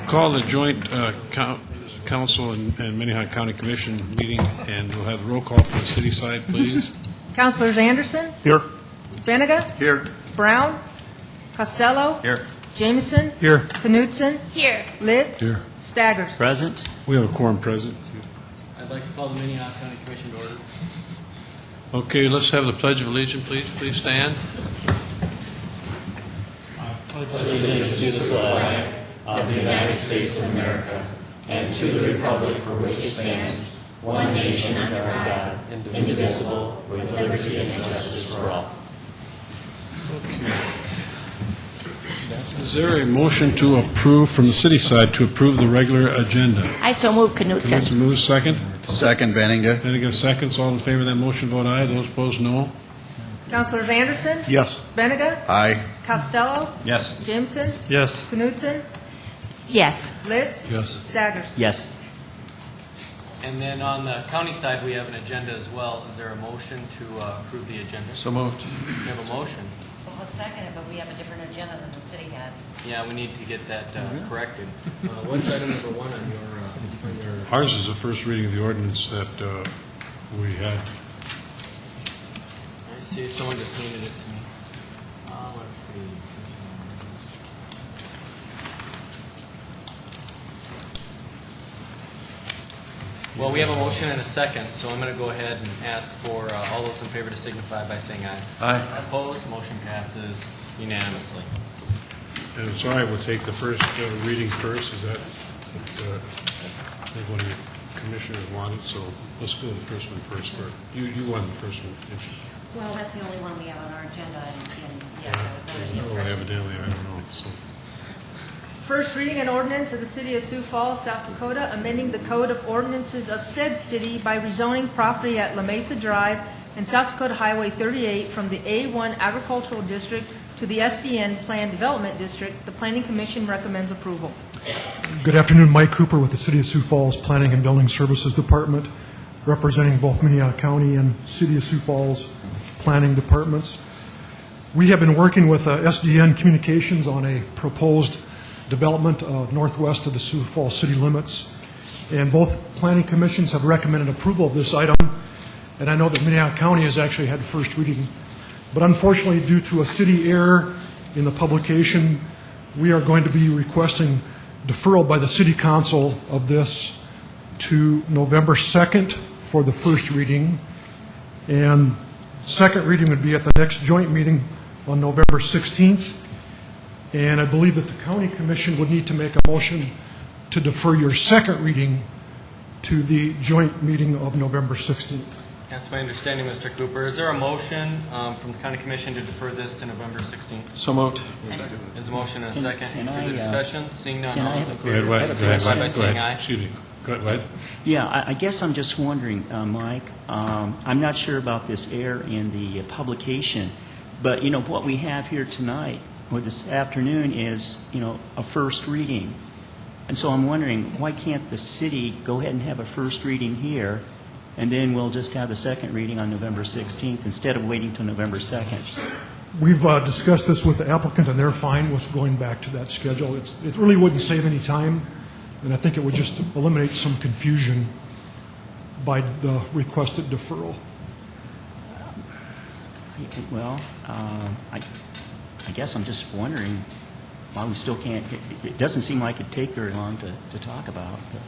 Call the joint council and Minnehaha County Commission meeting, and we'll have the roll call from the city side, please. Councilors Anderson? Here. Benega? Here. Brown? Costello? Here. Jameson? Here. Knutson? Here. Litz? Here. Staggers? Present. We have a quorum present. I'd like to call the Minnehaha County Commission to order. Okay, let's have the Pledge of Allegiance, please. Please stand. Allegiance to the flag of the United States of America and to the republic for which it stands, one nation under God, indivisible, with liberty and justice for all. Is there a motion to approve from the city side to approve the regular agenda? I so move Knutson. Knutson moves, second. Second, Benninga. Benega seconds. All in favor of that motion, vote aye. Those opposed, no. Councilors Anderson? Yes. Benega? Aye. Costello? Yes. Jameson? Yes. Knutson? Yes. Litz? Yes. Staggers? Yes. And then on the county side, we have an agenda as well. Is there a motion to approve the agenda? So moved. We have a motion. Well, I'll second it, but we have a different agenda than the city has. Yeah, we need to get that corrected. What's item number one on your? Ours is the first reading of the ordinance that we had. I see someone just handed it to me. Let's see. Well, we have a motion and a second, so I'm going to go ahead and ask for all those in favor to signify by saying aye. Aye. Opposed, motion passes unanimously. And it's all right, we'll take the first reading first. Is that, I think one of your commissioners wanted, so let's go to the first one first. You wanted the first one, didn't you? Well, that's the only one we have on our agenda, and yes, I was under the Oh, impression. evidently, I don't know. So, First reading an ordinance of the City of Sioux Falls, South Dakota, amending the Code of Ordinances of said city by rezoning property at La Mesa Drive and South Dakota Highway 38 from the A1 Agricultural District to the SDN Planned Development District. The Planning Commission recommends approval. Good afternoon, Mike Cooper with the City of Sioux Falls Planning and Building Services Department, representing both Minnehaha County and City of Sioux Falls Planning Departments. We have been working with SDN Communications on a proposed development northwest of the Sioux Falls city limits, and both planning commissions have recommended approval of this item, and I know that Minnehaha County has actually had first reading, but unfortunately due to a city error in the publication, we are going to be requesting deferral by the City Council of this to November 2nd for the first reading, and second reading would be at the next joint meeting on November 16th. And I believe that the County Commission would need to make a motion to defer your second reading to the joint meeting of November 16th. That's my understanding, Mr. Cooper. Is there a motion from the County Commission to defer this to November 16th? So moved. There's a motion and a second. can Further I, discussion? Seeing none, can all I those in have- favor, go ahead, signify by saying aye. Excuse me. Go ahead. Yeah, I guess I'm just wondering, Mike, I'm not sure about this error in the publication, but, you know, what we have here tonight or this afternoon is, you know, a first reading. And so I'm wondering, why can't the city go ahead and have a first reading here, and then we'll just have the second reading on November 16th instead of waiting till November 2nd? We've discussed this with the applicant, and they're fine with going back to that schedule. It really wouldn't save any time, and I think it would just eliminate some confusion by the requested deferral. Well, I guess I'm just wondering why we still can't, it doesn't seem like it'd take very long to talk about. But.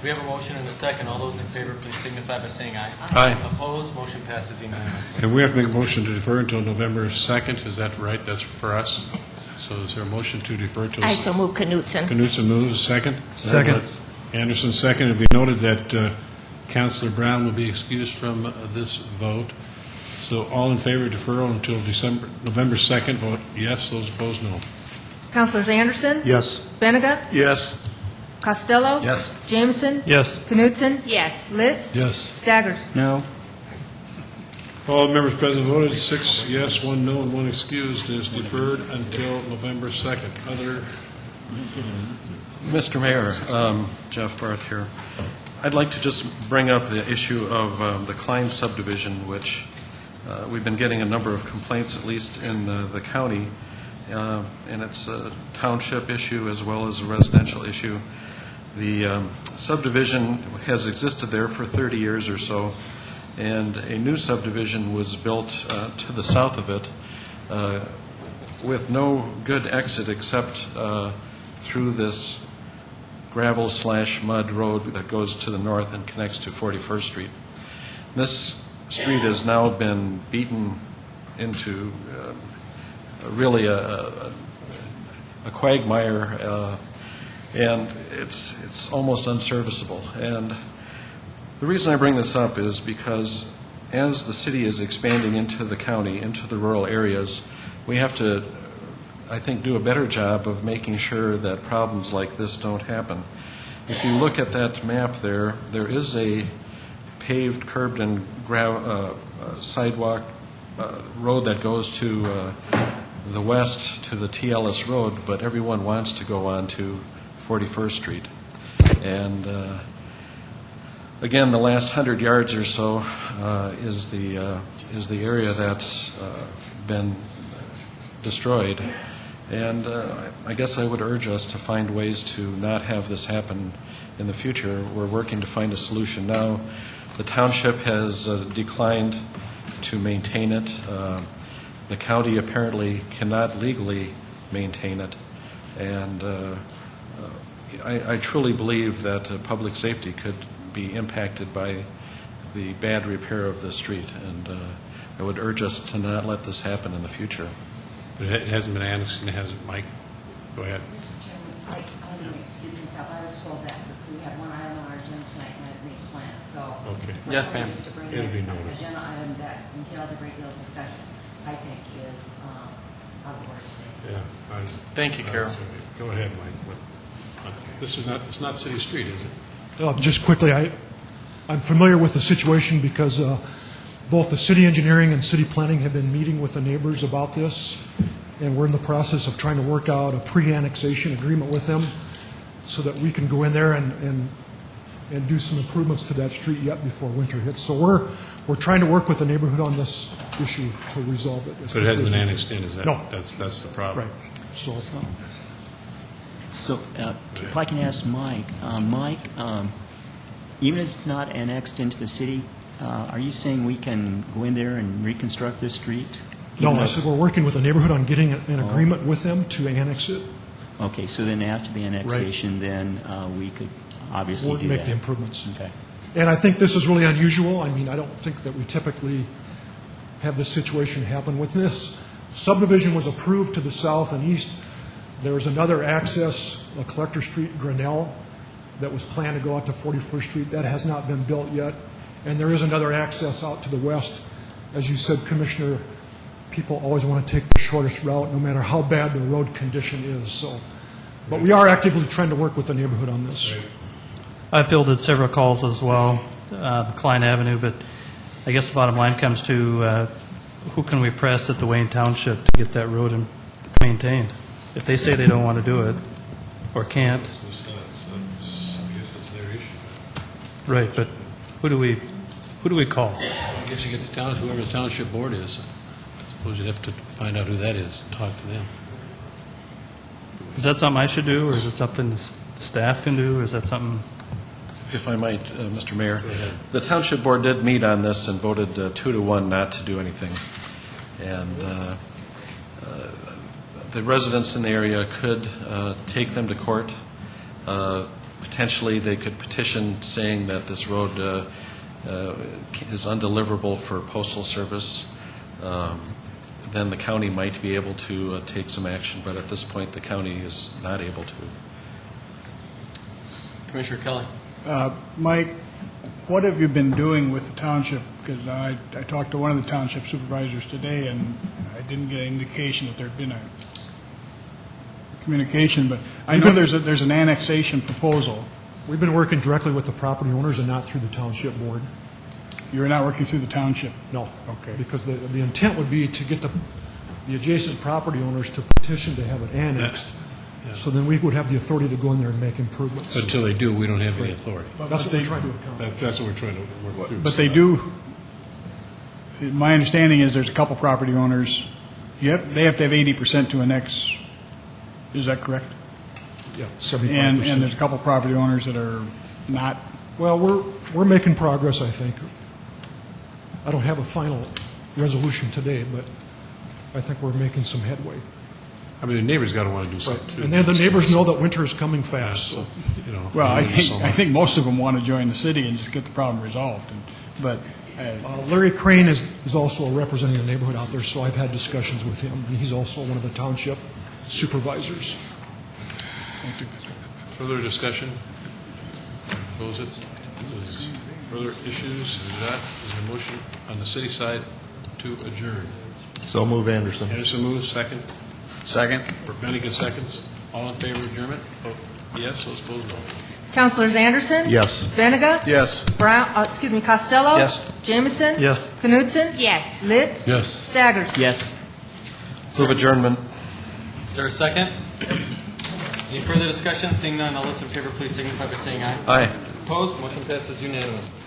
We have a motion and a second. All those in favor, please signify by saying aye. Aye. Opposed, motion passes unanimously. And we have to make a motion to defer until November 2nd. Is that right? That's for us. So is there a motion to defer till? I so move Knutson. Knutson moves. Second. Second. Anderson second. It will be noted that Councilor Brown will be excused from this vote. So all in favor of deferral until November 2nd, vote yes. Those opposed, no. Councilors Anderson? Yes. Benega? Yes. Costello? Yes. Jameson? Yes. Knutson? Yes. Litz? Yes. Staggers? No? All members present voted 6 yes, 1 no, and 1 excused. It is deferred until November 2nd. Other. Mr. Mayor, Jeff Barth here. I'd like to just bring up the issue of the Klein subdivision, which we've been getting a number of complaints, at least in the county, and it's a township issue as well as a residential issue. The subdivision has existed there for 30 years or so, and a new subdivision was built to the south of it with no good exit except through this gravel/mud road that goes to the north and connects to 41st Street. This street has now been beaten into really a quagmire, and it's almost unserviceable. And the reason I bring this up is because as the city is expanding into the county, into the rural areas, we have to, I think, do a better job of making sure that problems like this don't happen. If you look at that map there is a paved, curbed, and sidewalk road that goes to the west to the TLS Road, but everyone wants to go on to 41st Street. And again, the last 100 yards or so is the area that's been destroyed. And I guess I would urge us to find ways to not have this happen in the future. We're working to find a solution now. The township has declined to maintain it. The county apparently cannot legally maintain it. And I truly believe that public safety could be impacted by the bad repair of the street. And I would urge us to not let this happen in the future. But it hasn't been annexed, and it hasn't, Mike? Go ahead. Mr. Chairman, I need to excuse myself. I was told that we had one item on our agenda tonight, and I'd made plans, so. Okay. Yes, ma'am. Just to bring It'll be in an noted. agenda item that entails a great deal of discussion, I think is out of order today. Yeah. Thank you, Carol. Go ahead, Mike. This is not, it's not City Street, is it? Just quickly, I'm familiar with the situation because both the city engineering and city planning have been meeting with the neighbors about this, and we're in the process of trying to work out a pre-annexation agreement with them so that we can go in there and do some improvements to that street yet before winter hits. So we're trying to work with the neighborhood on this issue to resolve it. But it hasn't been annexed in, is that? No. That's the problem. Right. So if I can ask Mike, even if it's not annexed into the city, are you saying we can go in there and reconstruct this street? No, Even though I said we're working with the neighborhood on getting an agreement with them to annex it. Okay, so then after the annexation, then we could obviously We'll do make that. the improvements. Okay. And I think this is really unusual. I mean, I don't think that we typically have this situation happen. With this subdivision was approved to the south and east. There was another access, a Collector Street, Grinnell, that was planned to go out to 41st Street. That has not been built yet. And there is another access out to the west. As you said, Commissioner, people always want to take the shortest route, no matter how bad the road condition is. So, but we are actively trying to work with the neighborhood on this. I fielded several calls as well, Klein Avenue, but I guess the bottom line comes to who can we press at the Wayne Township to get that road maintained? If they say they don't want to do it or can't, I guess that's their issue. right? But who do we call? I guess you get the town, whoever the township board is. I suppose you'd have to find out who that is and talk to them. Is that something I should do, or is it something the staff can do, or is that something? If I might, Mr. Mayor, the Township Board did meet on this and voted 2-1 not to do anything. And the residents in the area could take them to court. Potentially, they could petition saying that this road is undeliverable for postal service. Then the county might be able to take some action, but at this point, the county is not able to. Commissioner Kelly. Mike, what have you been doing with the township? Because I talked to one of the township supervisors today, and I didn't get an indication that there'd been a communication, but I know there's an annexation proposal. We've been working directly with the property owners and not through the township board. You're not working through the township? No. Okay. Because the intent would be to get the adjacent property owners to petition to have it annexed. Yeah. So then we would have the authority to go in there and make improvements. But until they do, we don't have any authority. That's what we're trying to accomplish. That's what we're trying to work through. But they do, my understanding is there's a couple property owners, they have to have 80% to annex, is that correct? Yeah, 75%. And there's a couple property owners that are not, Well, we're making progress, I think. I don't have a final resolution today, but I think we're making some headway. I mean, the neighbors got to want to do something, too. And then the neighbors know that winter is coming fast, so. You know. well, I summer. think most of them want to join the city and just get the problem resolved. But Larry Crane is also representing the neighborhood out there, so I've had discussions with him, and he's also one of the township supervisors. Further discussion? Close it. Is further issues? Is there a motion on the city side to adjourn? So move, Anderson. Anderson moves, second. Second. Bennigan seconds. All in favor of adjournment? Vote yes, those opposed, no. Councilors Anderson? Yes. Benega? Yes. Costello? Yes. Jamison? Yes. Knutson? Yes. Litz? Yes. Staggers? Yes. Move adjournment. Is there a second? Any further discussion? Seeing none, all those in favor, please signify by saying aye. Aye. Opposed? Motion passes unanimously.